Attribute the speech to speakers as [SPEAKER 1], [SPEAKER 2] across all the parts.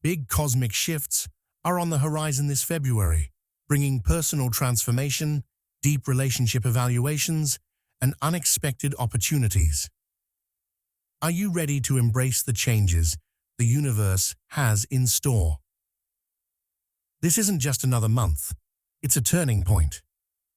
[SPEAKER 1] Big cosmic shifts are on the horizon this February, bringing personal transformation, deep relationship evaluations, and unexpected opportunities. Are you ready to embrace the changes the universe has in store? This isn't just another month, it's a turning point.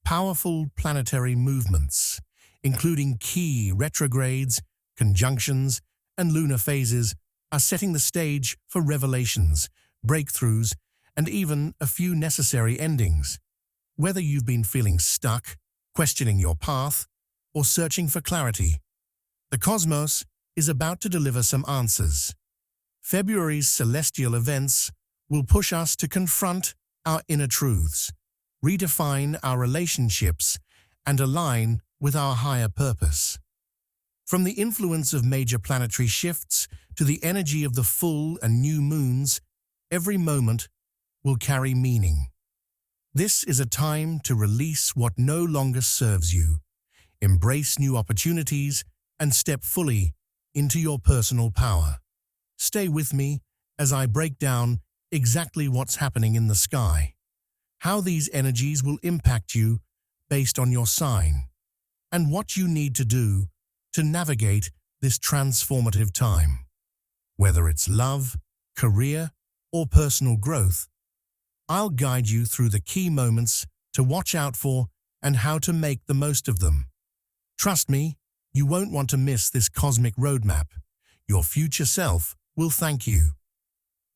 [SPEAKER 1] Powerful planetary movements, including key retrogrades, conjunctions, and lunar phases, are setting the stage for revelations, breakthroughs, and even a few necessary endings. Whether you've been feeling stuck, questioning your path, or searching for clarity, the cosmos is about to deliver some answers. February's celestial events will push us to confront our inner truths, redefine our relationships, and align with our higher purpose. From the influence of major planetary shifts to the energy of the full and new moons, every moment will carry meaning. This is a time to release what no longer serves you, embrace new opportunities, and step fully into your personal power. Stay with me as I break down exactly what's happening in the sky, how these energies will impact you based on your sign, and what you need to do to navigate this transformative time. Whether it's love, career, or personal growth, I'll guide you through the key moments to watch out for and how to make the most of them. Trust me, you won't want to miss this cosmic roadmap. Your future self will thank you.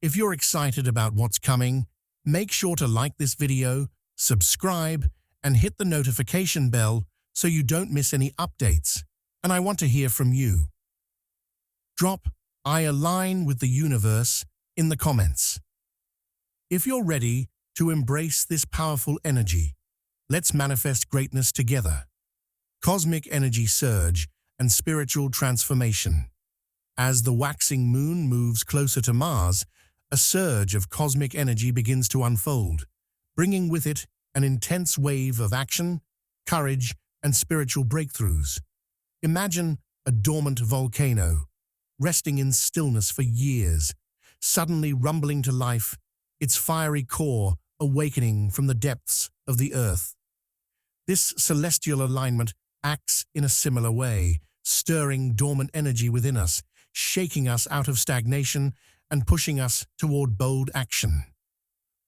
[SPEAKER 1] If you're excited about what's coming, make sure to like this video, subscribe, and hit the notification bell so you don't miss any updates. And I want to hear from you. Drop "I align with the universe" in the comments. If you're ready to embrace this powerful energy, let's manifest greatness together. Cosmic energy surge and spiritual transformation. As the waxing moon moves closer to Mars, a surge of cosmic energy begins to unfold, bringing with it an intense wave of action, courage, and spiritual breakthroughs. Imagine a dormant volcano, resting in stillness for years, suddenly rumbling to life, its fiery core awakening from the depths of the earth. This celestial alignment acts in a similar way, stirring dormant energy within us, shaking us out of stagnation and pushing us toward bold action.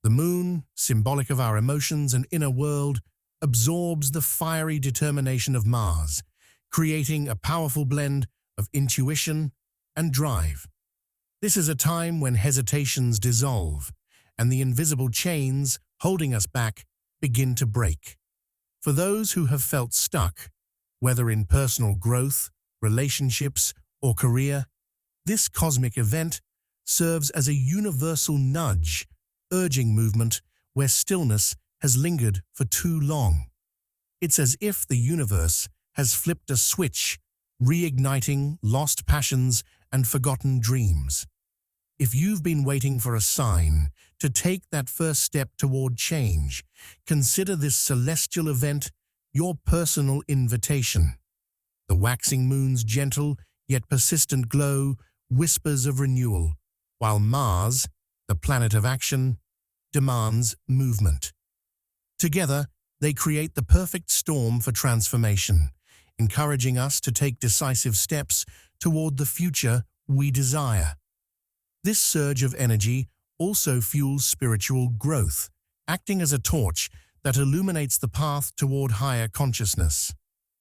[SPEAKER 1] The moon, symbolic of our emotions and inner world, absorbs the fiery determination of Mars, creating a powerful blend of intuition and drive. This is a time when hesitations dissolve and the invisible chains holding us back begin to break. For those who have felt stuck, whether in personal growth, relationships, or career, this cosmic event serves as a universal nudge, urging movement where stillness has lingered for too long. It's as if the universe has flipped a switch, reigniting lost passions and forgotten dreams. If you've been waiting for a sign to take that first step toward change, consider this celestial event your personal invitation. The waxing moon's gentle yet persistent glow whispers of renewal, while Mars, the planet of action, demands movement. Together, they create the perfect storm for transformation, encouraging us to take decisive steps toward the future we desire. This surge of energy also fuels spiritual growth, acting as a torch that illuminates the path toward higher consciousness.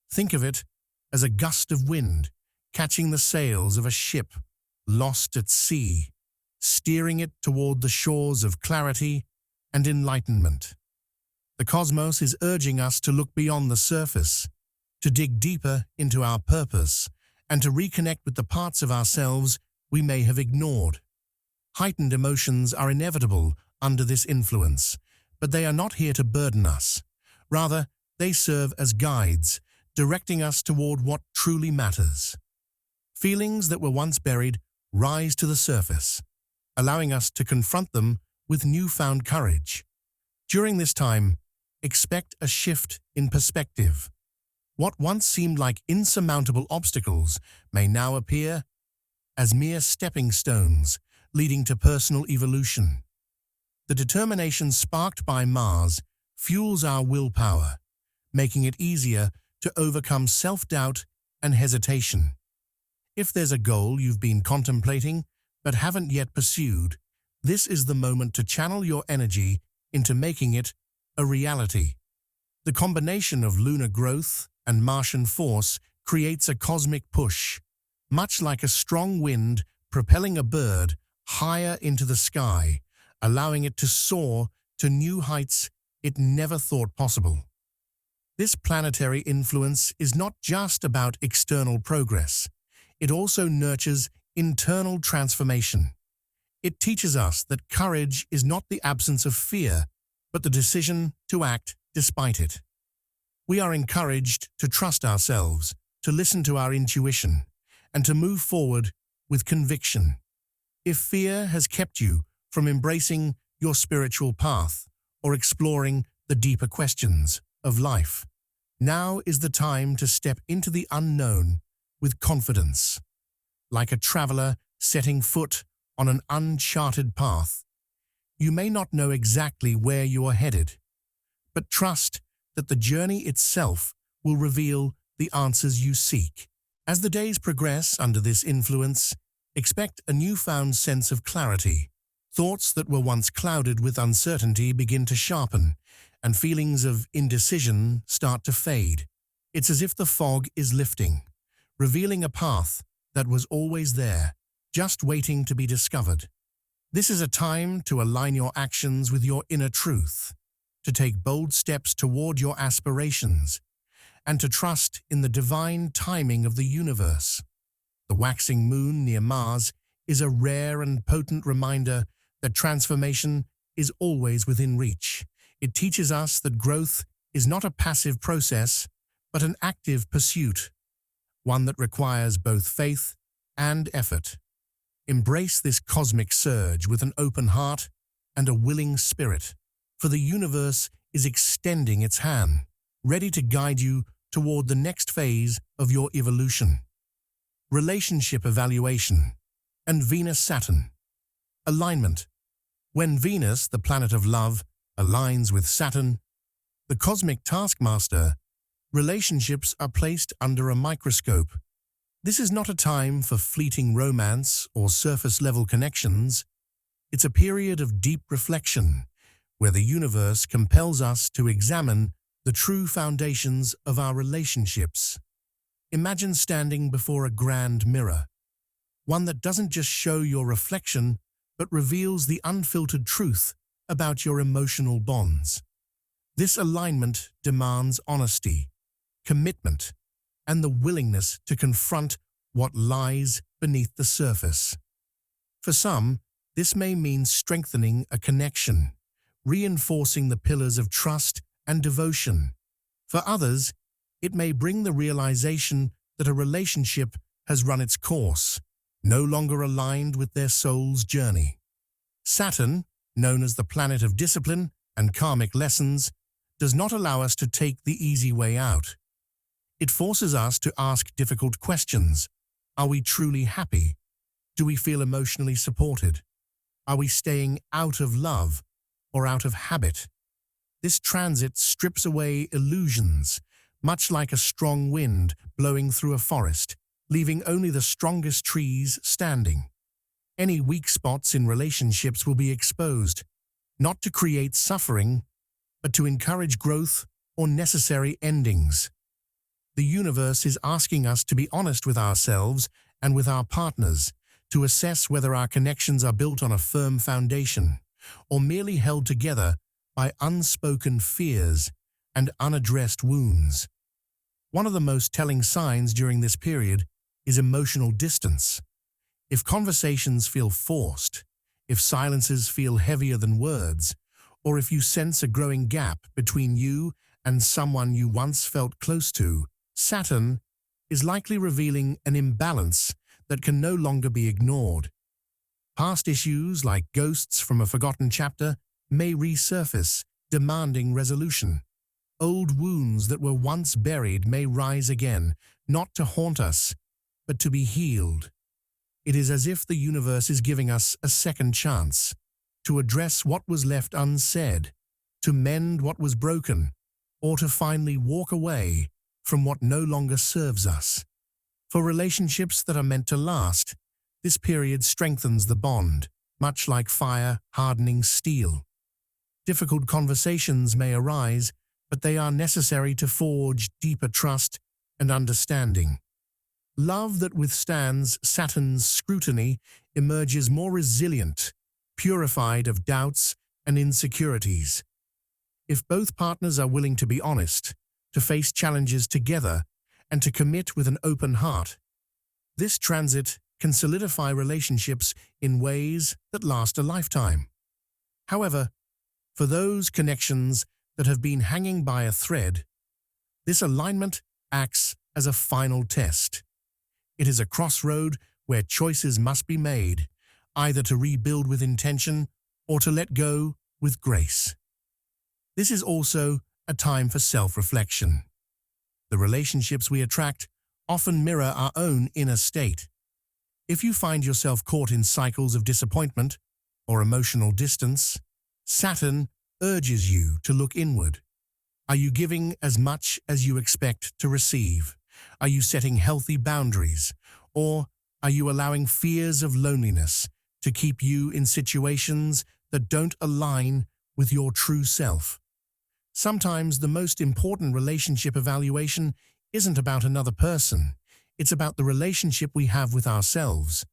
[SPEAKER 1] Think of it as a gust of wind, catching the sails of a ship lost at sea, steering it toward the shores of clarity and enlightenment. The cosmos is urging us to look beyond the surface, to dig deeper into our purpose, and to reconnect with the parts of ourselves we may have ignored. Heightened emotions are inevitable under this influence, but they are not here to burden us. Rather, they serve as guides, directing us toward what truly matters. Feelings that were once buried rise to the surface, allowing us to confront them with newfound courage. During this time, expect a shift in perspective. What once seemed like insurmountable obstacles may now appear as mere stepping stones, leading to personal evolution. The determination sparked by Mars fuels our willpower, making it easier to overcome self-doubt and hesitation. If there's a goal you've been contemplating but haven't yet pursued, this is the moment to channel your energy into making it a reality. The combination of lunar growth and Martian force creates a cosmic push, much like a strong wind propelling a bird higher into the sky, allowing it to soar to new heights it never thought possible. This planetary influence is not just about external progress. It also nurtures internal transformation. It teaches us that courage is not the absence of fear, but the decision to act despite it. We are encouraged to trust ourselves, to listen to our intuition, and to move forward with conviction. If fear has kept you from embracing your spiritual path or exploring the deeper questions of life, now is the time to step into the unknown with confidence. Like a traveler setting foot on an uncharted path, you may not know exactly where you are headed, but trust that the journey itself will reveal the answers you seek. As the days progress under this influence, expect a newfound sense of clarity. Thoughts that were once clouded with uncertainty begin to sharpen, and feelings of indecision start to fade. It's as if the fog is lifting, revealing a path that was always there, just waiting to be discovered. This is a time to align your actions with your inner truth, to take bold steps toward your aspirations, and to trust in the divine timing of the universe. The waxing moon near Mars is a rare and potent reminder that transformation is always within reach. It teaches us that growth is not a passive process, but an active pursuit, one that requires both faith and effort. Embrace this cosmic surge with an open heart and a willing spirit, for the universe is extending its hand, ready to guide you toward the next phase of your evolution. Relationship evaluation and Venus-Saturn. Alignment. When Venus, the planet of love, aligns with Saturn, the cosmic taskmaster, relationships are placed under a microscope. This is not a time for fleeting romance or surface-level connections. It's a period of deep reflection, where the universe compels us to examine the true foundations of our relationships. Imagine standing before a grand mirror, one that doesn't just show your reflection, but reveals the unfiltered truth about your emotional bonds. This alignment demands honesty, commitment, and the willingness to confront what lies beneath the surface. For some, this may mean strengthening a connection, reinforcing the pillars of trust and devotion. For others, it may bring the realization that a relationship has run its course, no longer aligned with their soul's journey. Saturn, known as the planet of discipline and karmic lessons, does not allow us to take the easy way out. It forces us to ask difficult questions. Are we truly happy? Do we feel emotionally supported? Are we staying out of love or out of habit? This transit strips away illusions, much like a strong wind blowing through a forest, leaving only the strongest trees standing. Any weak spots in relationships will be exposed, not to create suffering, but to encourage growth or necessary endings. The universe is asking us to be honest with ourselves and with our partners, to assess whether our connections are built on a firm foundation or merely held together by unspoken fears and unaddressed wounds. One of the most telling signs during this period is emotional distance. If conversations feel forced, if silences feel heavier than words, or if you sense a growing gap between you and someone you once felt close to, Saturn is likely revealing an imbalance that can no longer be ignored. Past issues like ghosts from a forgotten chapter may resurface, demanding resolution. Old wounds that were once buried may rise again, not to haunt us, but to be healed. It is as if the universe is giving us a second chance to address what was left unsaid, to mend what was broken, or to finally walk away from what no longer serves us. For relationships that are meant to last, this period strengthens the bond, much like fire hardening steel. Difficult conversations may arise, but they are necessary to forge deeper trust and understanding. Love that withstands Saturn's scrutiny emerges more resilient, purified of doubts and insecurities. If both partners are willing to be honest, to face challenges together, and to commit with an open heart, this transit can solidify relationships in ways that last a lifetime. However, for those connections that have been hanging by a thread, this alignment acts as a final test. It is a crossroad where choices must be made, either to rebuild with intention or to let go with grace. This is also a time for self-reflection. The relationships we attract often mirror our own inner state. If you find yourself caught in cycles of disappointment or emotional distance, Saturn urges you to look inward. Are you giving as much as you expect to receive? Are you setting healthy boundaries? Or are you allowing fears of loneliness to keep you in situations that don't align with your true self? Sometimes the most important relationship evaluation isn't about another person. It's about the relationship we have with ourselves.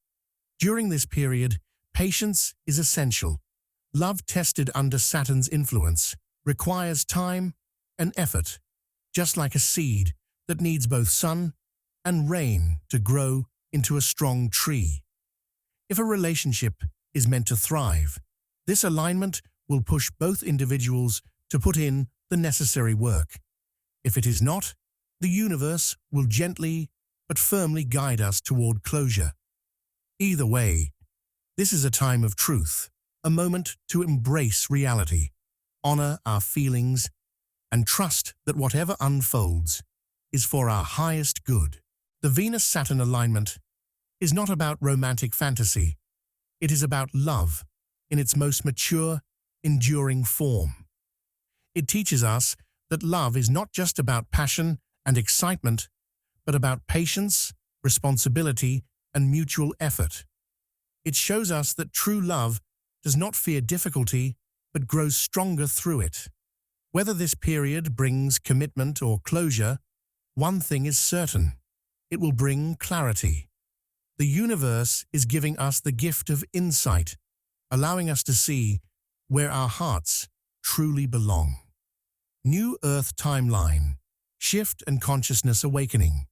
[SPEAKER 1] During this period, patience is essential. Love tested under Saturn's influence requires time and effort, just like a seed that needs both sun and rain to grow into a strong tree. If a relationship is meant to thrive, this alignment will push both individuals to put in the necessary work. If it is not, the universe will gently but firmly guide us toward closure. Either way, this is a time of truth, a moment to embrace reality, honor our feelings, and trust that whatever unfolds is for our highest good. The Venus-Saturn alignment is not about romantic fantasy. It is about love in its most mature, enduring form. It teaches us that love is not just about passion and excitement, but about patience, responsibility, and mutual effort. It shows us that true love does not fear difficulty, but grows stronger through it. Whether this period brings commitment or closure, one thing is certain: it will bring clarity. The universe is giving us the gift of insight, allowing us to see where our hearts truly belong. New Earth timeline, shift and consciousness awakening.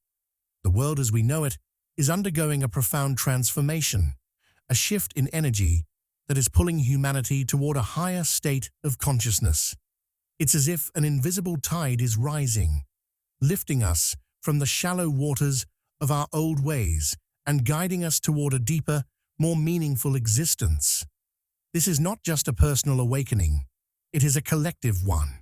[SPEAKER 1] The world as we know it is undergoing a profound transformation, a shift in energy that is pulling humanity toward a higher state of consciousness. It's as if an invisible tide is rising, lifting us from the shallow waters of our old ways and guiding us toward a deeper, more meaningful existence. This is not just a personal awakening, it is a collective one.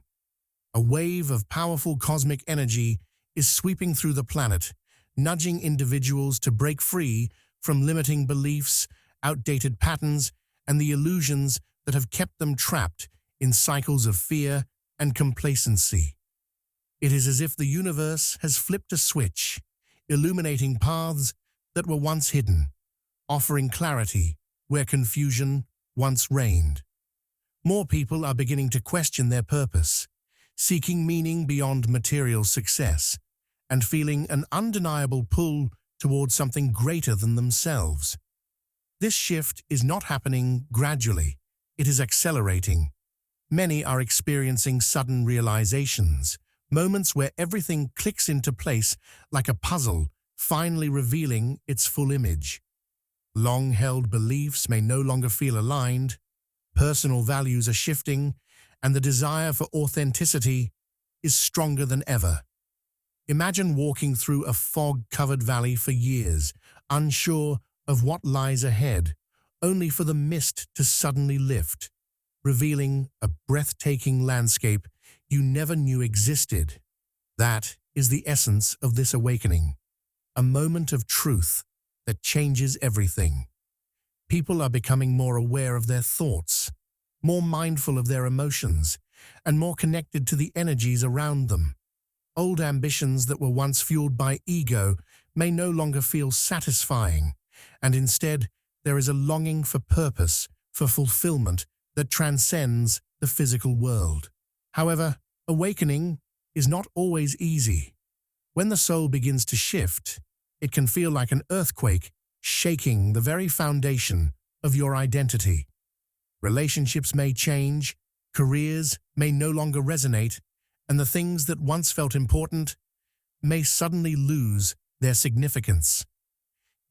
[SPEAKER 1] A wave of powerful cosmic energy is sweeping through the planet, nudging individuals to break free from limiting beliefs, outdated patterns, and the illusions that have kept them trapped in cycles of fear and complacency. It is as if the universe has flipped a switch, illuminating paths that were once hidden, offering clarity where confusion once reigned. More people are beginning to question their purpose, seeking meaning beyond material success, and feeling an undeniable pull towards something greater than themselves. This shift is not happening gradually, it is accelerating. Many are experiencing sudden realizations, moments where everything clicks into place like a puzzle, finally revealing its full image. Long-held beliefs may no longer feel aligned, personal values are shifting, and the desire for authenticity is stronger than ever. Imagine walking through a fog-covered valley for years, unsure of what lies ahead, only for the mist to suddenly lift, revealing a breathtaking landscape you never knew existed. That is the essence of this awakening, a moment of truth, that changes everything. People are becoming more aware of their thoughts, more mindful of their emotions, and more connected to the energies around them. Old ambitions that were once fueled by ego may no longer feel satisfying, and instead there is a longing for purpose, for fulfillment that transcends the physical world. However, awakening is not always easy. When the soul begins to shift, it can feel like an earthquake shaking the very foundation of your identity. Relationships may change, careers may no longer resonate, and the things that once felt important may suddenly lose their significance.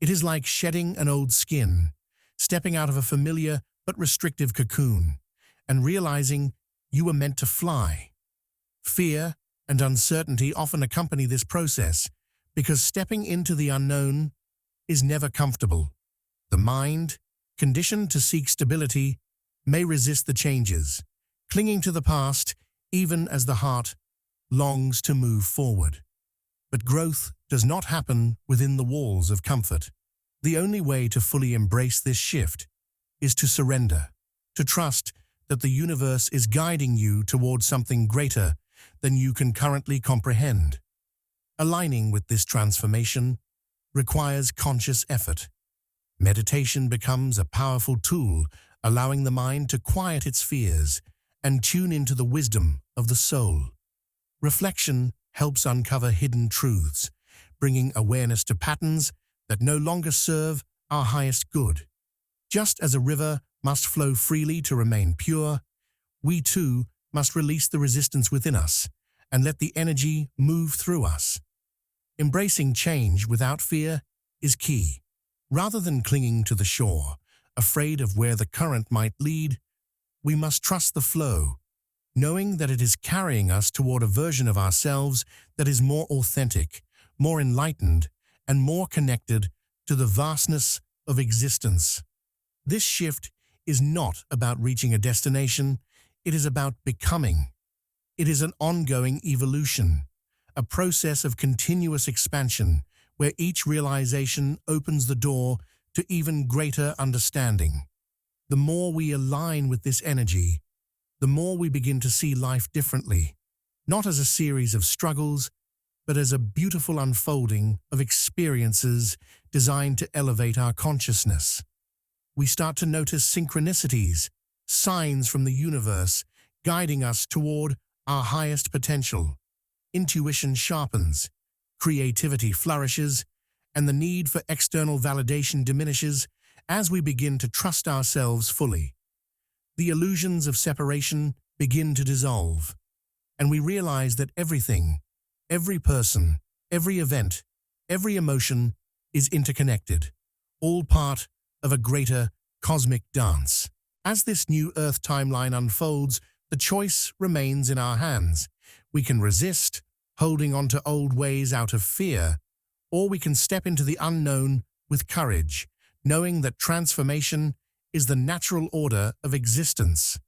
[SPEAKER 1] It is like shedding an old skin, stepping out of a familiar but restrictive cocoon, and realizing you were meant to fly. Fear and uncertainty often accompany this process because stepping into the unknown is never comfortable. The mind, conditioned to seek stability, may resist the changes, clinging to the past even as the heart longs to move forward. But growth does not happen within the walls of comfort. The only way to fully embrace this shift is to surrender, to trust that the universe is guiding you towards something greater than you can currently comprehend. Aligning with this transformation requires conscious effort. Meditation becomes a powerful tool, allowing the mind to quiet its fears and tune into the wisdom of the soul. Reflection helps uncover hidden truths, bringing awareness to patterns that no longer serve our highest good. Just as a river must flow freely to remain pure, we too must release the resistance within us and let the energy move through us. Embracing change without fear is key. Rather than clinging to the shore, afraid of where the current might lead, we must trust the flow, knowing that it is carrying us toward a version of ourselves that is more authentic, more enlightened, and more connected to the vastness of existence. This shift is not about reaching a destination, it is about becoming. It is an ongoing evolution, a process of continuous expansion where each realization opens the door to even greater understanding. The more we align with this energy, the more we begin to see life differently, not as a series of struggles, but as a beautiful unfolding of experiences designed to elevate our consciousness. We start to notice synchronicities, signs from the universe guiding us toward our highest potential. Intuition sharpens, creativity flourishes, and the need for external validation diminishes as we begin to trust ourselves fully. The illusions of separation begin to dissolve, and we realize that everything, every person, every event, every emotion is interconnected, all part of a greater cosmic dance. As this new Earth timeline unfolds, the choice remains in our hands. We can resist, holding on to old ways out of fear, or we can step into the unknown with courage, knowing that transformation is the natural order of existence.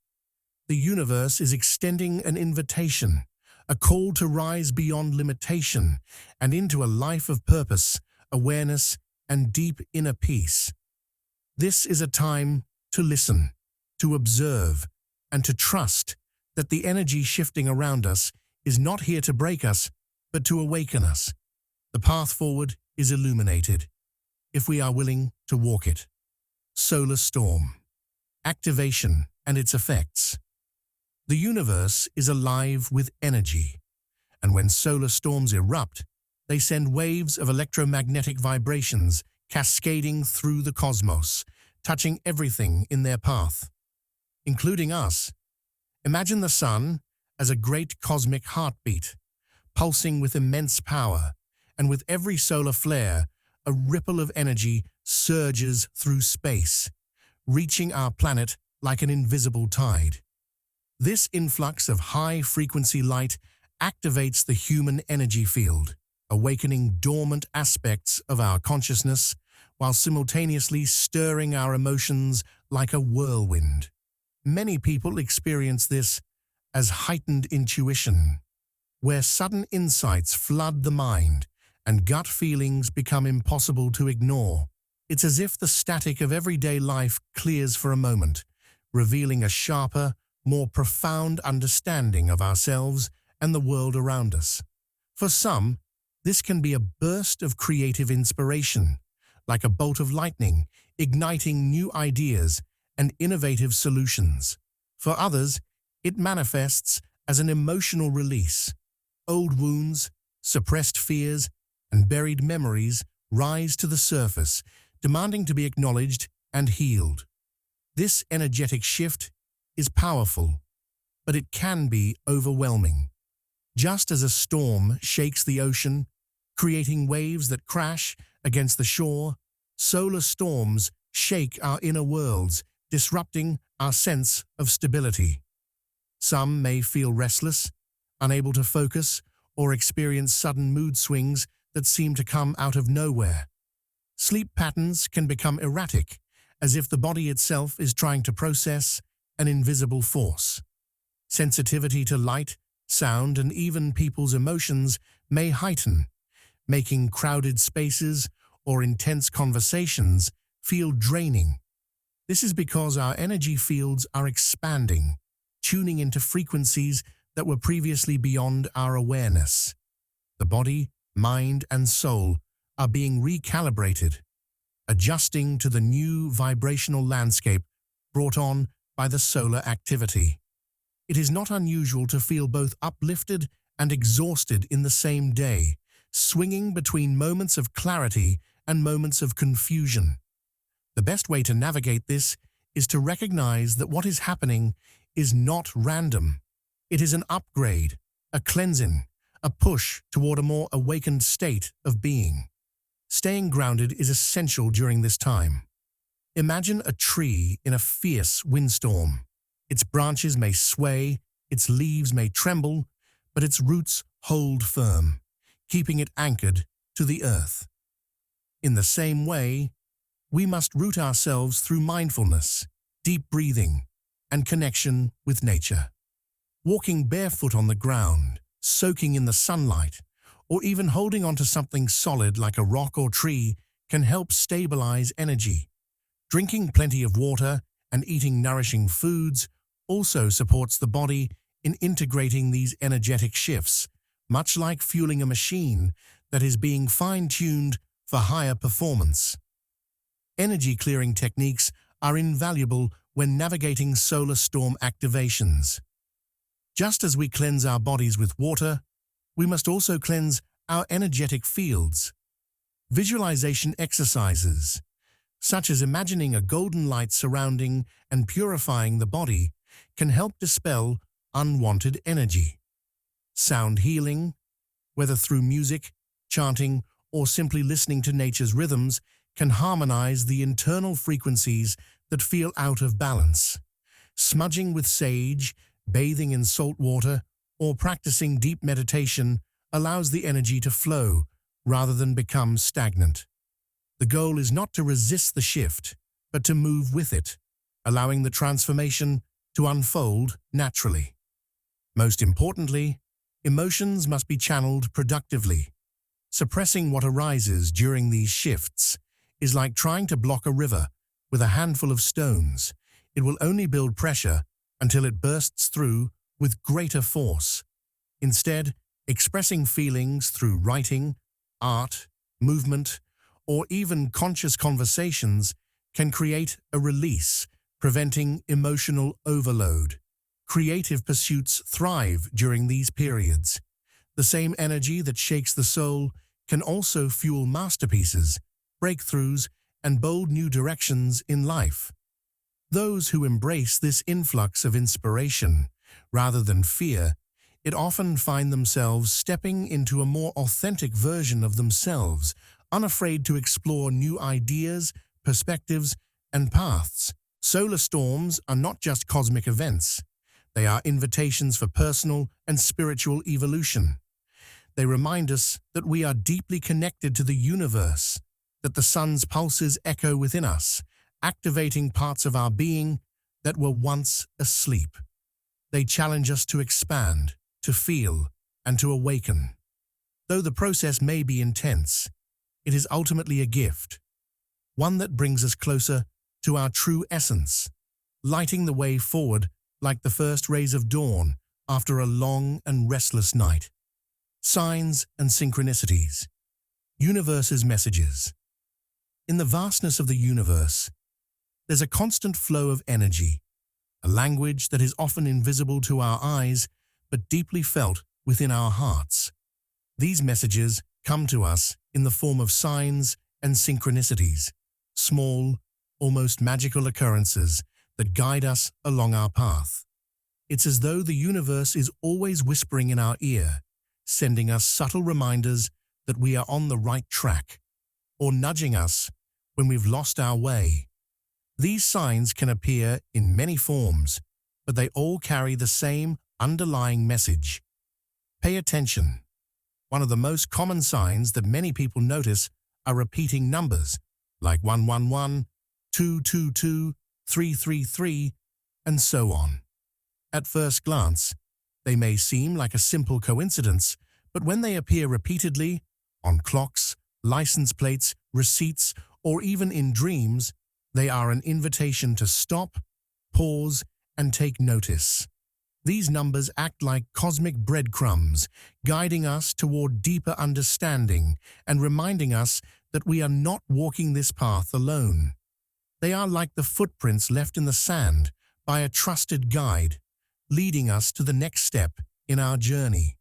[SPEAKER 1] The universe is extending an invitation, a call to rise beyond limitation and into a life of purpose, awareness, and deep inner peace. This is a time to listen, to observe, and to trust that the energy shifting around us is not here to break us, but to awaken us. The path forward is illuminated, if we are willing to walk it. Solar storm, activation and its effects. The universe is alive with energy, and when solar storms erupt, they send waves of electromagnetic vibrations cascading through the cosmos, touching everything in their path, including us. Imagine the sun as a great cosmic heartbeat, pulsing with immense power, and with every solar flare, a ripple of energy surges through space, reaching our planet like an invisible tide. This influx of high-frequency light activates the human energy field, awakening dormant aspects of our consciousness while simultaneously stirring our emotions like a whirlwind. Many people experience this as heightened intuition, where sudden insights flood the mind and gut feelings become impossible to ignore. It's as if the static of everyday life clears for a moment, revealing a sharper, more profound understanding of ourselves and the world around us. For some, this can be a burst of creative inspiration, like a bolt of lightning, igniting new ideas and innovative solutions. For others, it manifests as an emotional release. Old wounds, suppressed fears, and buried memories rise to the surface, demanding to be acknowledged and healed. This energetic shift is powerful, but it can be overwhelming. Just as a storm shakes the ocean, creating waves that crash against the shore, solar storms shake our inner worlds, disrupting our sense of stability. Some may feel restless, unable to focus, or experience sudden mood swings that seem to come out of nowhere. Sleep patterns can become erratic, as if the body itself is trying to process an invisible force. Sensitivity to light, sound, and even people's emotions may heighten, making crowded spaces or intense conversations feel draining. This is because our energy fields are expanding, tuning into frequencies that were previously beyond our awareness. The body, mind, and soul are being recalibrated, adjusting to the new vibrational landscape brought on by the solar activity. It is not unusual to feel both uplifted and exhausted in the same day, swinging between moments of clarity and moments of confusion. The best way to navigate this is to recognize that what is happening is not random. It is an upgrade, a cleansing, a push toward a more awakened state of being. Staying grounded is essential during this time. Imagine a tree in a fierce windstorm. Its branches may sway, its leaves may tremble, but its roots hold firm, keeping it anchored to the earth. In the same way, we must root ourselves through mindfulness, deep breathing, and connection with nature. Walking barefoot on the ground, soaking in the sunlight, or even holding onto something solid like a rock or tree can help stabilize energy. Drinking plenty of water and eating nourishing foods also supports the body in integrating these energetic shifts, much like fueling a machine that is being fine-tuned for higher performance. Energy clearing techniques are invaluable when navigating solar storm activations. Just as we cleanse our bodies with water, we must also cleanse our energetic fields. Visualization exercises, such as imagining a golden light surrounding and purifying the body, can help dispel unwanted energy. Sound healing, whether through music, chanting, or simply listening to nature's rhythms, can harmonize the internal frequencies that feel out of balance. Smudging with sage, bathing in salt water, or practicing deep meditation allows the energy to flow rather than become stagnant. The goal is not to resist the shift, but to move with it, allowing the transformation to unfold naturally. Most importantly, emotions must be channeled productively. Suppressing what arises during these shifts is like trying to block a river with a handful of stones. It will only build pressure until it bursts through with greater force. Instead, expressing feelings through writing, art, movement, or even conscious conversations can create a release, preventing emotional overload. Creative pursuits thrive during these periods. The same energy that shakes the soul can also fuel masterpieces, breakthroughs, and bold new directions in life. Those who embrace this influx of inspiration, rather than fear, it often find themselves stepping into a more authentic version of themselves, unafraid to explore new ideas, perspectives, and paths. Solar storms are not just cosmic events. They are invitations for personal and spiritual evolution. They remind us that we are deeply connected to the universe, that the sun's pulses echo within us, activating parts of our being that were once asleep. They challenge us to expand, to feel, and to awaken. Though the process may be intense, it is ultimately a gift. one that brings us closer to our true essence, lighting the way forward like the first rays of dawn after a long and restless night. Signs and synchronicities. Universe's messages. In the vastness of the universe, there's a constant flow of energy, a language that is often invisible to our eyes but deeply felt within our hearts. These messages come to us in the form of signs and synchronicities, small, almost magical occurrences that guide us along our path. It's as though the universe is always whispering in our ear, sending us subtle reminders that we are on the right track, or nudging us when we've lost our way. These signs can appear in many forms, but they all carry the same underlying message. Pay attention. One of the most common signs that many people notice are repeating numbers, like 111, 222, 333, and so on. At first glance, they may seem like a simple coincidence, but when they appear repeatedly, on clocks, license plates, receipts, or even in dreams, they are an invitation to stop, pause, and take notice. These numbers act like cosmic breadcrumbs, guiding us toward deeper understanding and reminding us that we are not walking this path alone. They are like the footprints left in the sand by a trusted guide, leading us to the next step in our journey.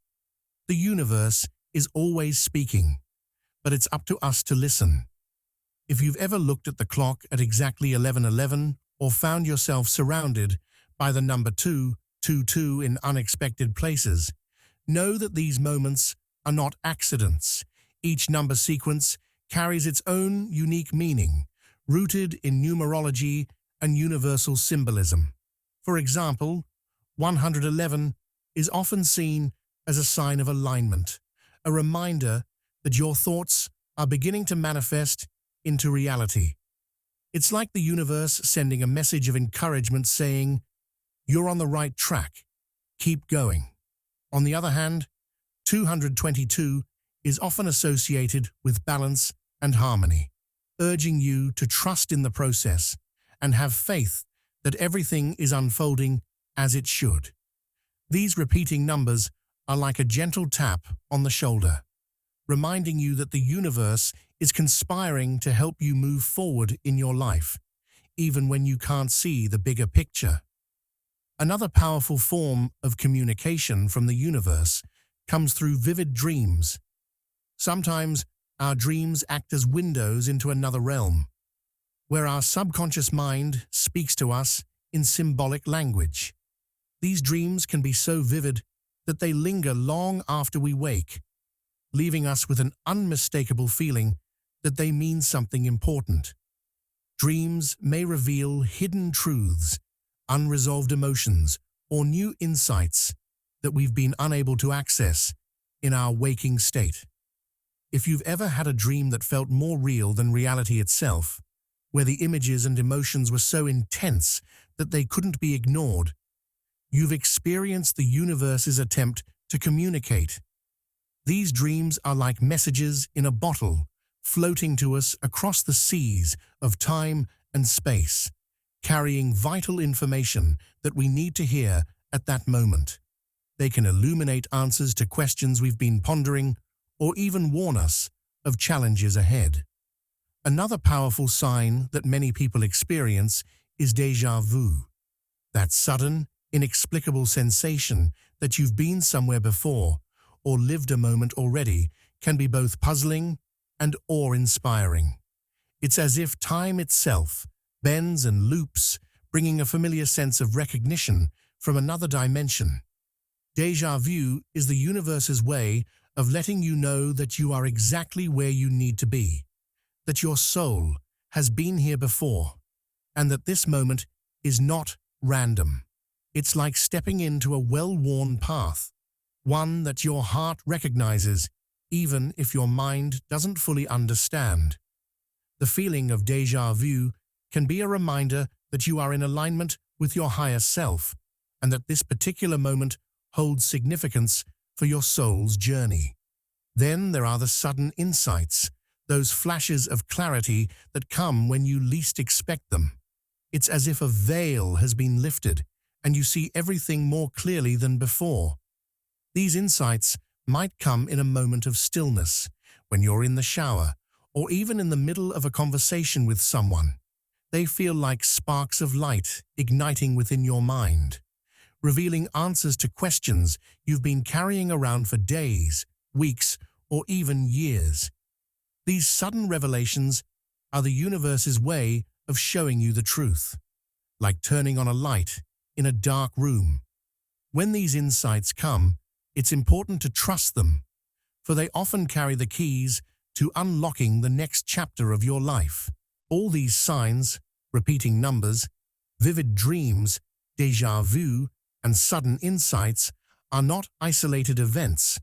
[SPEAKER 1] The universe is always speaking, but it's up to us to listen. If you've ever looked at the clock at exactly 11:11 or found yourself surrounded by the number 222 in unexpected places, know that these moments are not accidents. Each number sequence carries its own unique meaning, rooted in numerology and universal symbolism. For example, 111 is often seen as a sign of alignment, a reminder that your thoughts are beginning to manifest into reality. It's like the universe sending a message of encouragement saying, "You're on the right track. Keep going." On the other hand, 222 is often associated with balance and harmony, urging you to trust in the process and have faith that everything is unfolding as it should. These repeating numbers are like a gentle tap on the shoulder, reminding you that the universe is conspiring to help you move forward in your life, even when you can't see the bigger picture. Another powerful form of communication from the universe comes through vivid dreams. Sometimes our dreams act as windows into another realm, where our subconscious mind speaks to us in symbolic language. These dreams can be so vivid that they linger long after we wake, leaving us with an unmistakable feeling that they mean something important. Dreams may reveal hidden truths, unresolved emotions, or new insights that we've been unable to access in our waking state. If you've ever had a dream that felt more real than reality itself, where the images and emotions were so intense that they couldn't be ignored, you've experienced the universe's attempt to communicate. These dreams are like messages in a bottle, floating to us across the seas of time and space, carrying vital information that we need to hear at that moment. They can illuminate answers to questions we've been pondering, or even warn us of challenges ahead. Another powerful sign that many people experience is déjà vu, that sudden, inexplicable sensation that you've been somewhere before or lived a moment already can be both puzzling and awe-inspiring. It's as if time itself bends and loops, bringing a familiar sense of recognition from another dimension. Déjà vu is the universe's way of letting you know that you are exactly where you need to be, that your soul has been here before, and that this moment is not random. It's like stepping into a well-worn path, one that your heart recognizes, even if your mind doesn't fully understand. The feeling of déjà vu can be a reminder that you are in alignment with your higher self, and that this particular moment holds significance for your soul's journey. Then there are the sudden insights, those flashes of clarity that come when you least expect them. It's as if a veil has been lifted and you see everything more clearly than before. These insights might come in a moment of stillness, when you're in the shower, or even in the middle of a conversation with someone. They feel like sparks of light igniting within your mind, revealing answers to questions you've been carrying around for days, weeks, or even years. These sudden revelations are the universe's way of showing you the truth, like turning on a light in a dark room. When these insights come, it's important to trust them, for they often carry the keys to unlocking the next chapter of your life. All these signs, repeating numbers, vivid dreams, déjà vu, and sudden insights are not isolated events.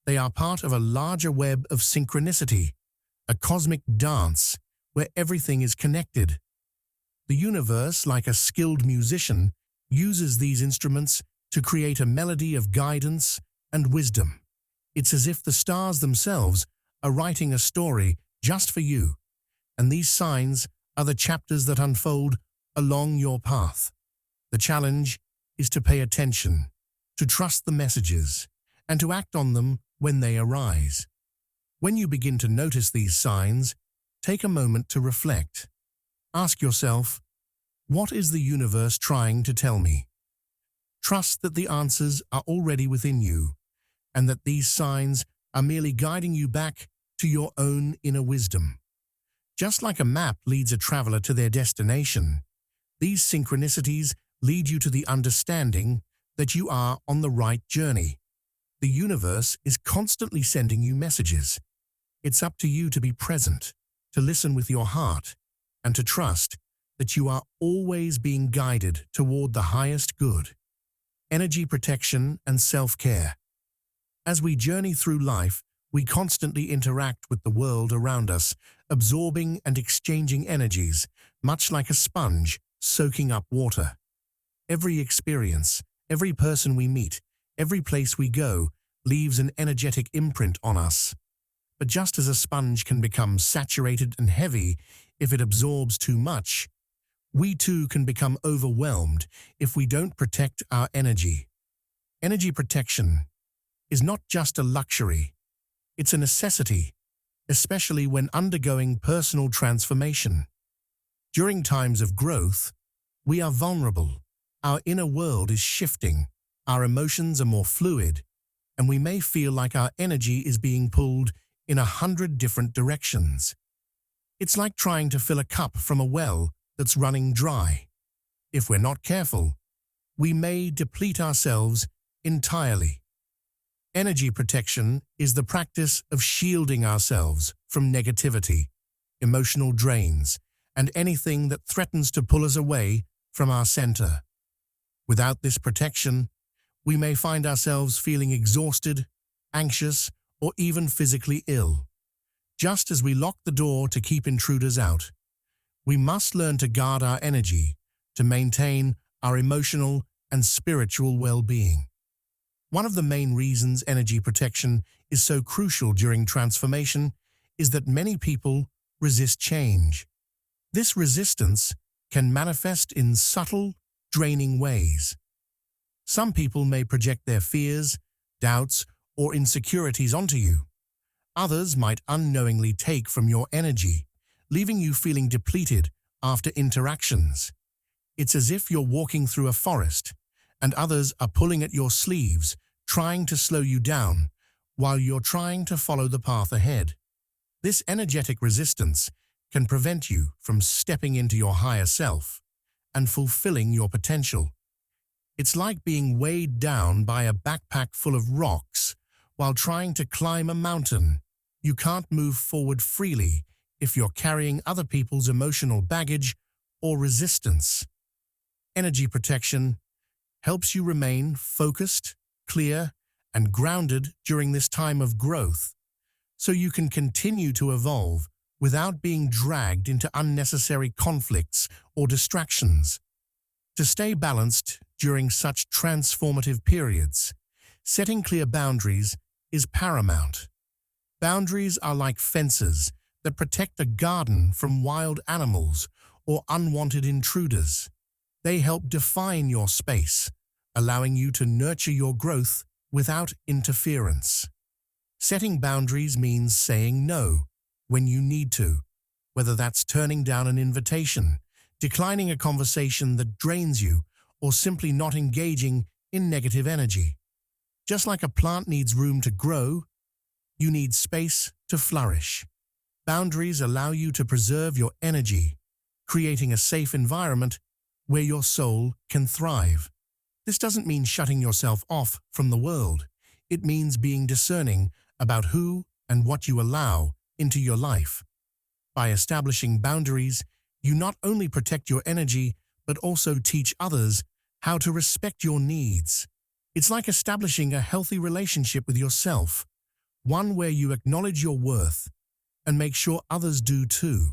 [SPEAKER 1] They are part of a larger web of synchronicity, a cosmic dance where everything is connected. The universe, like a skilled musician, uses these instruments to create a melody of guidance and wisdom. It's as if the stars themselves are writing a story just for you, and these signs are the chapters that unfold along your path. The challenge is to pay attention, to trust the messages, and to act on them when they arise. When you begin to notice these signs, take a moment to reflect. Ask yourself, what is the universe trying to tell me? Trust that the answers are already within you, and that these signs are merely guiding you back to your own inner wisdom. Just like a map leads a traveler to their destination, these synchronicities lead you to the understanding that you are on the right journey. The universe is constantly sending you messages. It's up to you to be present, to listen with your heart, and to trust that you are always being guided toward the highest good. Energy protection and self-care. As we journey through life, we constantly interact with the world around us, absorbing and exchanging energies, much like a sponge soaking up water. Every experience, every person we meet, every place we go, leaves an energetic imprint on us. But just as a sponge can become saturated and heavy if it absorbs too much, we too can become overwhelmed if we don't protect our energy. Energy protection is not just a luxury, it's a necessity, especially when undergoing personal transformation. During times of growth, we are vulnerable. Our inner world is shifting, our emotions are more fluid, and we may feel like our energy is being pulled in 100 different directions. It's like trying to fill a cup from a well that's running dry. If we're not careful, we may deplete ourselves entirely. Energy protection is the practice of shielding ourselves from negativity, emotional drains, and anything that threatens to pull us away from our center. Without this protection, we may find ourselves feeling exhausted, anxious, or even physically ill. Just as we lock the door to keep intruders out, we must learn to guard our energy to maintain our emotional and spiritual well-being. One of the main reasons energy protection is so crucial during transformation is that many people resist change. This resistance can manifest in subtle, draining ways. Some people may project their fears, doubts, or insecurities onto you. Others might unknowingly take from your energy, leaving you feeling depleted after interactions. It's as if you're walking through a forest, and others are pulling at your sleeves, trying to slow you down, while you're trying to follow the path ahead. This energetic resistance can prevent you from stepping into your higher self and fulfilling your potential. It's like being weighed down by a backpack full of rocks while trying to climb a mountain. You can't move forward freely if you're carrying other people's emotional baggage or resistance. Energy protection helps you remain focused, clear, and grounded during this time of growth, so you can continue to evolve without being dragged into unnecessary conflicts or distractions. To stay balanced during such transformative periods, setting clear boundaries is paramount. Boundaries are like fences that protect a garden from wild animals or unwanted intruders. They help define your space, allowing you to nurture your growth without interference. Setting boundaries means saying no when you need to, whether that's turning down an invitation, declining a conversation that drains you, or simply not engaging in negative energy. Just like a plant needs room to grow, you need space to flourish. Boundaries allow you to preserve your energy, creating a safe environment where your soul can thrive. This doesn't mean shutting yourself off from the world. It means being discerning about who and what you allow into your life. By establishing boundaries, you not only protect your energy, but also teach others how to respect your needs. It's like establishing a healthy relationship with yourself, one where you acknowledge your worth and make sure others do too.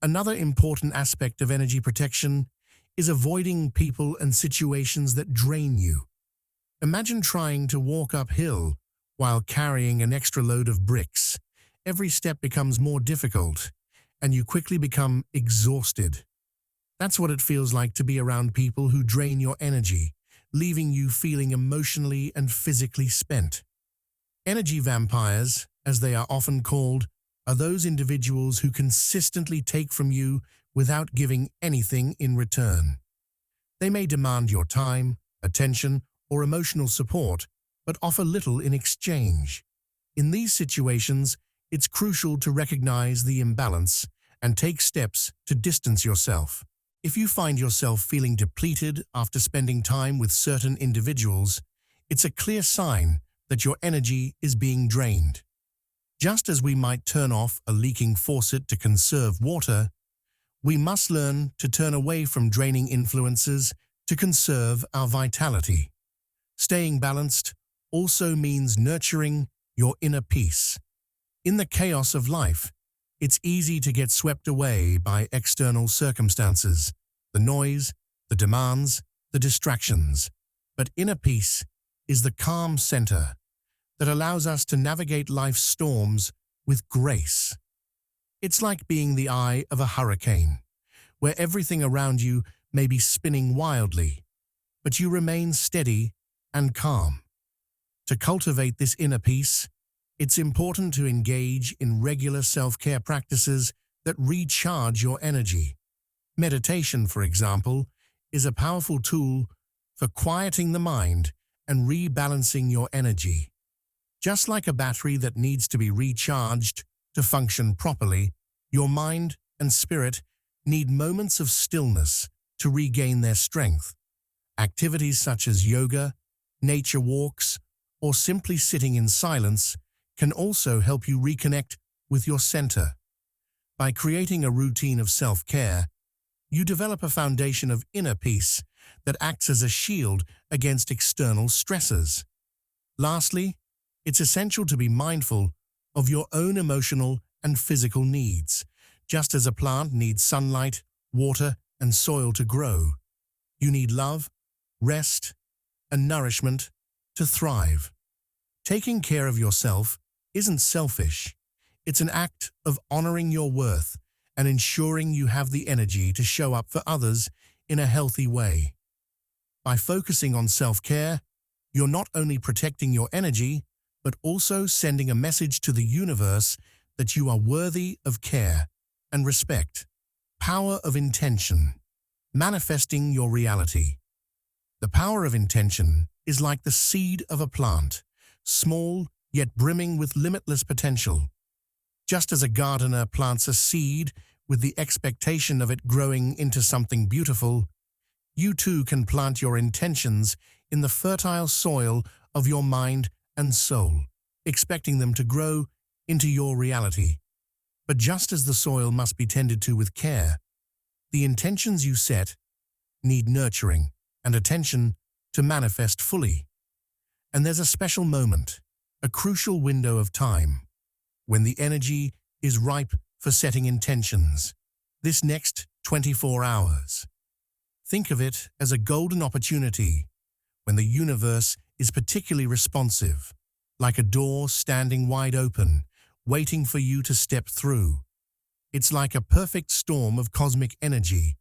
[SPEAKER 1] Another important aspect of energy protection is avoiding people and situations that drain you. Imagine trying to walk uphill while carrying an extra load of bricks. Every step becomes more difficult, and you quickly become exhausted. That's what it feels like to be around people who drain your energy, leaving you feeling emotionally and physically spent. Energy vampires, as they are often called, are those individuals who consistently take from you without giving anything in return. They may demand your time, attention, or emotional support, but offer little in exchange. In these situations, it's crucial to recognize the imbalance and take steps to distance yourself. If you find yourself feeling depleted after spending time with certain individuals, it's a clear sign that your energy is being drained. Just as we might turn off a leaking faucet to conserve water, we must learn to turn away from draining influences to conserve our vitality. Staying balanced also means nurturing your inner peace. In the chaos of life, it's easy to get swept away by external circumstances, the noise, the demands, the distractions. But inner peace is the calm center that allows us to navigate life's storms with grace. It's like being the eye of a hurricane, where everything around you may be spinning wildly, but you remain steady and calm. To cultivate this inner peace, it's important to engage in regular self-care practices that recharge your energy. Meditation, for example, is a powerful tool for quieting the mind and rebalancing your energy. Just like a battery that needs to be recharged to function properly, your mind and spirit need moments of stillness to regain their strength. Activities such as yoga, nature walks, or simply sitting in silence can also help you reconnect with your center. By creating a routine of self-care, you develop a foundation of inner peace that acts as a shield against external stressors. Lastly, it's essential to be mindful of your own emotional and physical needs. Just as a plant needs sunlight, water, and soil to grow, you need love, rest, and nourishment to thrive. Taking care of yourself isn't selfish. It's an act of honoring your worth and ensuring you have the energy to show up for others in a healthy way. By focusing on self-care, you're not only protecting your energy, but also sending a message to the universe that you are worthy of care and respect. Power of intention. Manifesting your reality. The power of intention is like the seed of a plant, small yet brimming with limitless potential. Just as a gardener plants a seed with the expectation of it growing into something beautiful, you too can plant your intentions in the fertile soil of your mind and soul, expecting them to grow into your reality. But just as the soil must be tended to with care, the intentions you set need nurturing and attention to manifest fully. And there's a special moment, a crucial window of time, when the energy is ripe for setting intentions. This next 24 hours. Think of it as a golden opportunity when the universe is particularly responsive, like a door standing wide open, waiting for you to step through. It's like a perfect storm of cosmic energy,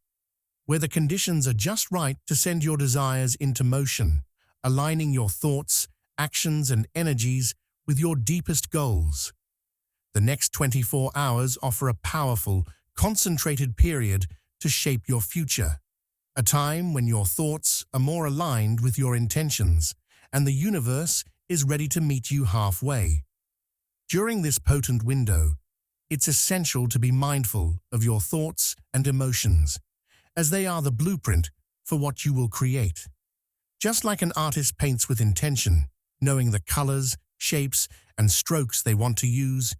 [SPEAKER 1] where the conditions are just right to send your desires into motion, aligning your thoughts, actions, and energies with your deepest goals. The next 24 hours offer a powerful, concentrated period to shape your future, a time when your thoughts are more aligned with your intentions, and the universe is ready to meet you halfway. During this potent window, it's essential to be mindful of your thoughts and emotions, as they are the blueprint for what you will create. Just like an artist paints with intention, knowing the colors, shapes, and strokes they want to use,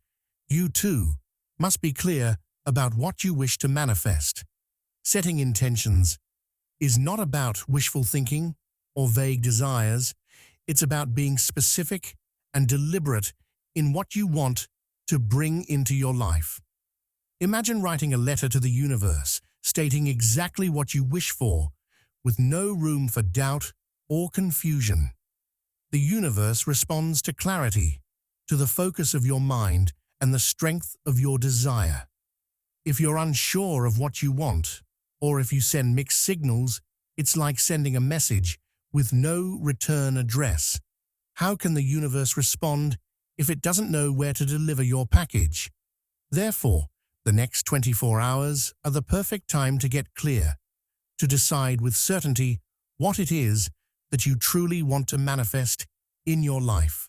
[SPEAKER 1] you too must be clear about what you wish to manifest. Setting intentions is not about wishful thinking or vague desires. It's about being specific and deliberate in what you want to bring into your life. Imagine writing a letter to the universe, stating exactly what you wish for, with no room for doubt or confusion. The universe responds to clarity, to the focus of your mind and the strength of your desire. If you're unsure of what you want, or if you send mixed signals, it's like sending a message with no return address. How can the universe respond if it doesn't know where to deliver your package? Therefore, the next 24 hours are the perfect time to get clear, to decide with certainty what it is that you truly want to manifest in your life.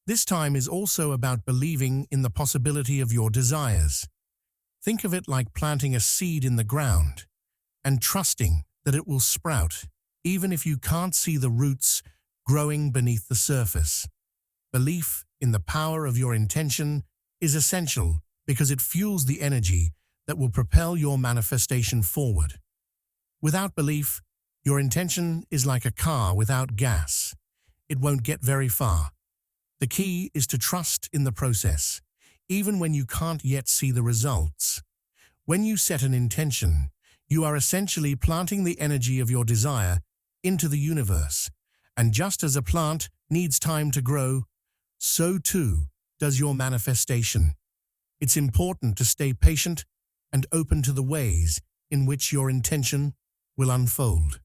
[SPEAKER 1] This time is also about believing in the possibility of your desires. Think of it like planting a seed in the ground and trusting that it will sprout, even if you can't see the roots growing beneath the surface. Belief in the power of your intention is essential because it fuels the energy that will propel your manifestation forward. Without belief, your intention is like a car without gas. It won't get very far. The key is to trust in the process, even when you can't yet see the results. When you set an intention, you are essentially planting the energy of your desire into the universe. And just as a plant needs time to grow, so too does your manifestation. It's important to stay patient and open to the ways in which your intention will unfold.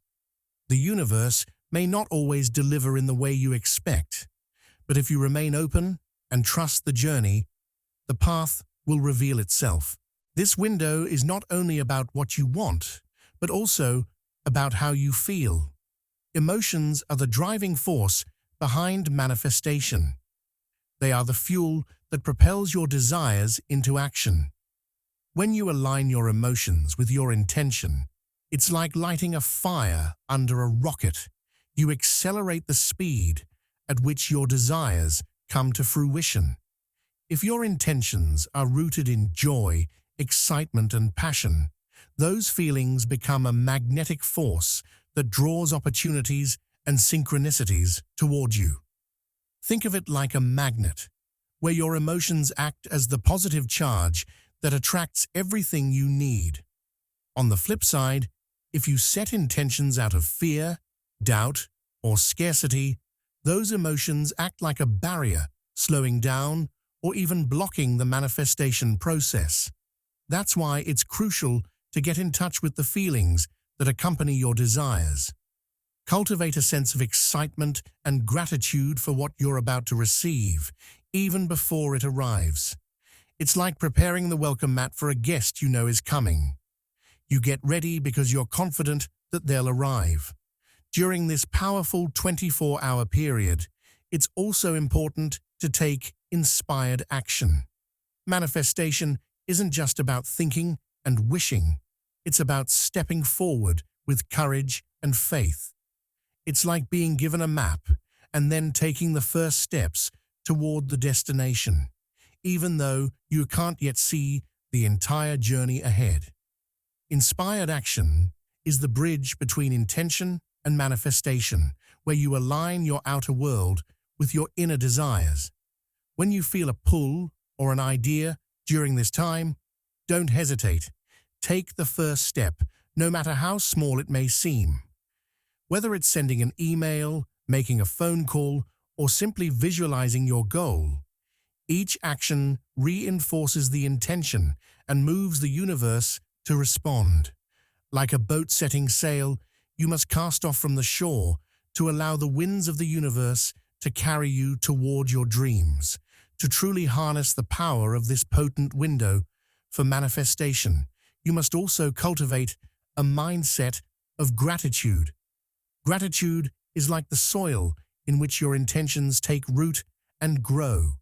[SPEAKER 1] The universe may not always deliver in the way you expect, but if you remain open and trust the journey, the path will reveal itself. This window is not only about what you want, but also about how you feel. Emotions are the driving force behind manifestation. They are the fuel that propels your desires into action. When you align your emotions with your intention, it's like lighting a fire under a rocket. You accelerate the speed at which your desires come to fruition. If your intentions are rooted in joy, excitement, and passion, those feelings become a magnetic force that draws opportunities and synchronicities toward you. Think of it like a magnet, where your emotions act as the positive charge that attracts everything you need. On the flip side, if you set intentions out of fear, doubt, or scarcity, those emotions act like a barrier, slowing down or even blocking the manifestation process. That's why it's crucial to get in touch with the feelings that accompany your desires. Cultivate a sense of excitement and gratitude for what you're about to receive, even before it arrives. It's like preparing the welcome mat for a guest you know is coming. You get ready because you're confident that they'll arrive. During this powerful 24-hour period, it's also important to take inspired action. Manifestation isn't just about thinking and wishing. It's about stepping forward with courage and faith. It's like being given a map and then taking the first steps toward the destination, even though you can't yet see the entire journey ahead. Inspired action is the bridge between intention and manifestation, where you align your outer world with your inner desires. When you feel a pull or an idea during this time, don't hesitate. Take the first step, no matter how small it may seem. Whether it's sending an email, making a phone call, or simply visualizing your goal, each action reinforces the intention and moves the universe to respond. Like a boat setting sail, you must cast off from the shore to allow the winds of the universe to carry you toward your dreams. To truly harness the power of this potent window for manifestation, you must also cultivate a mindset of gratitude. Gratitude is like the soil in which your intentions take root and grow.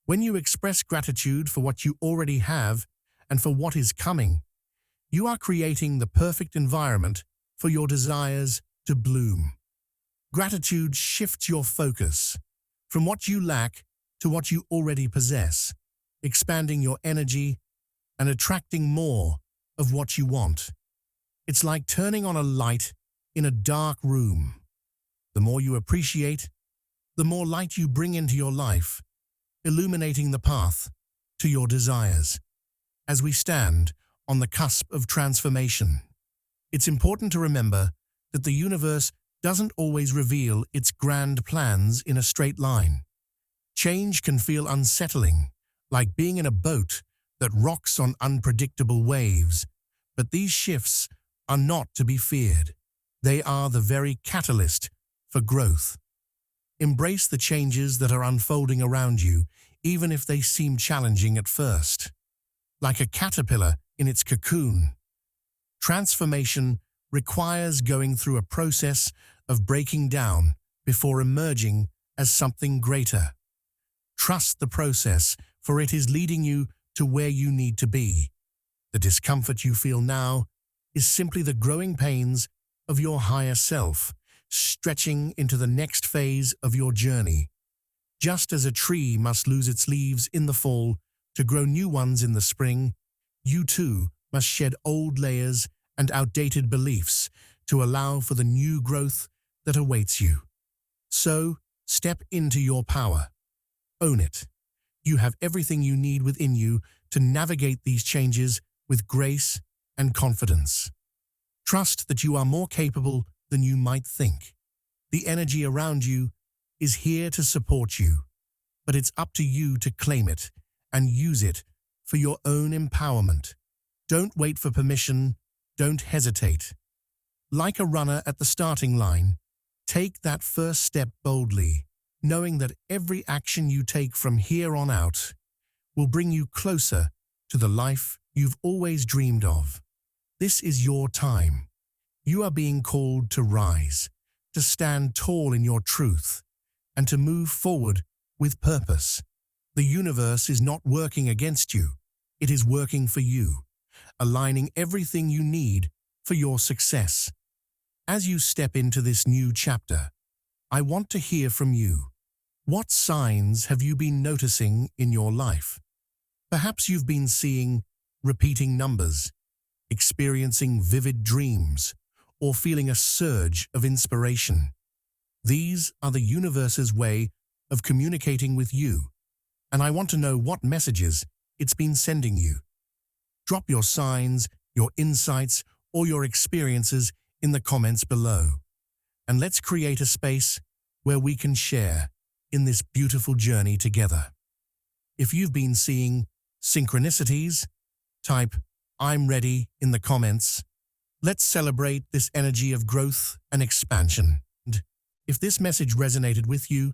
[SPEAKER 1] When you express gratitude for what you already have and for what is coming, you are creating the perfect environment for your desires to bloom. Gratitude shifts your focus from what you lack to what you already possess, expanding your energy and attracting more of what you want. It's like turning on a light in a dark room. The more you appreciate, the more light you bring into your life, illuminating the path to your desires. As we stand on the cusp of transformation, it's important to remember that the universe doesn't always reveal its grand plans in a straight line. Change can feel unsettling, like being in a boat that rocks on unpredictable waves, but these shifts are not to be feared. They are the very catalyst for growth. Embrace the changes that are unfolding around you, even if they seem challenging at first. Like a caterpillar in its cocoon, transformation requires going through a process of breaking down before emerging as something greater. Trust the process, for it is leading you to where you need to be. The discomfort you feel now is simply the growing pains of your higher self, stretching into the next phase of your journey. Just as a tree must lose its leaves in the fall to grow new ones in the spring, you too must shed old layers and outdated beliefs to allow for the new growth that awaits you. So, step into your power. Own it. You have everything you need within you to navigate these changes with grace and confidence. Trust that you are more capable than you might think. The energy around you is here to support you, but it's up to you to claim it and use it for your own empowerment. Don't wait for permission. Don't hesitate. Like a runner at the starting line, take that first step boldly, knowing that every action you take from here on out will bring you closer to the life you've always dreamed of. This is your time. You are being called to rise, to stand tall in your truth, and to move forward with purpose. The universe is not working against you. It is working for you, aligning everything you need for your success. As you step into this new chapter, I want to hear from you. What signs have you been noticing in your life? Perhaps you've been seeing repeating numbers, experiencing vivid dreams, or feeling a surge of inspiration. These are the universe's way of communicating with you, and I want to know what messages it's been sending you. Drop your signs, your insights, or your experiences in the comments below, and let's create a space where we can share in this beautiful journey together. If you've been seeing synchronicities, type "I'm ready" in the comments. Let's celebrate this energy of growth and expansion. And if this message resonated with you,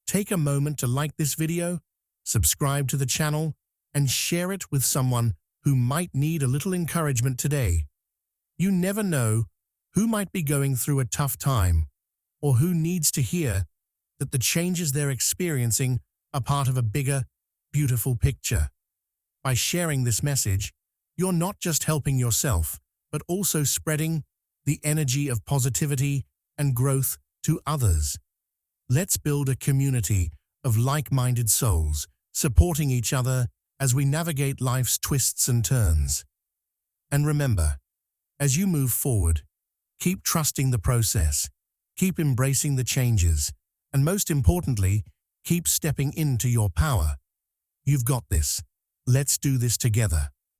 [SPEAKER 1] take a moment to like this video, subscribe to the channel, and share it with someone who might need a little encouragement today. You never know who might be going through a tough time, or who needs to hear that the changes they're experiencing are part of a bigger, beautiful picture. By sharing this message, you're not just helping yourself, but also spreading the energy of positivity and growth to others. Let's build a community of like-minded souls, supporting each other as we navigate life's twists and turns. And remember, as you move forward, keep trusting the process, keep embracing the changes, and most importantly, keep stepping into your power. You've got this. Let's do this together.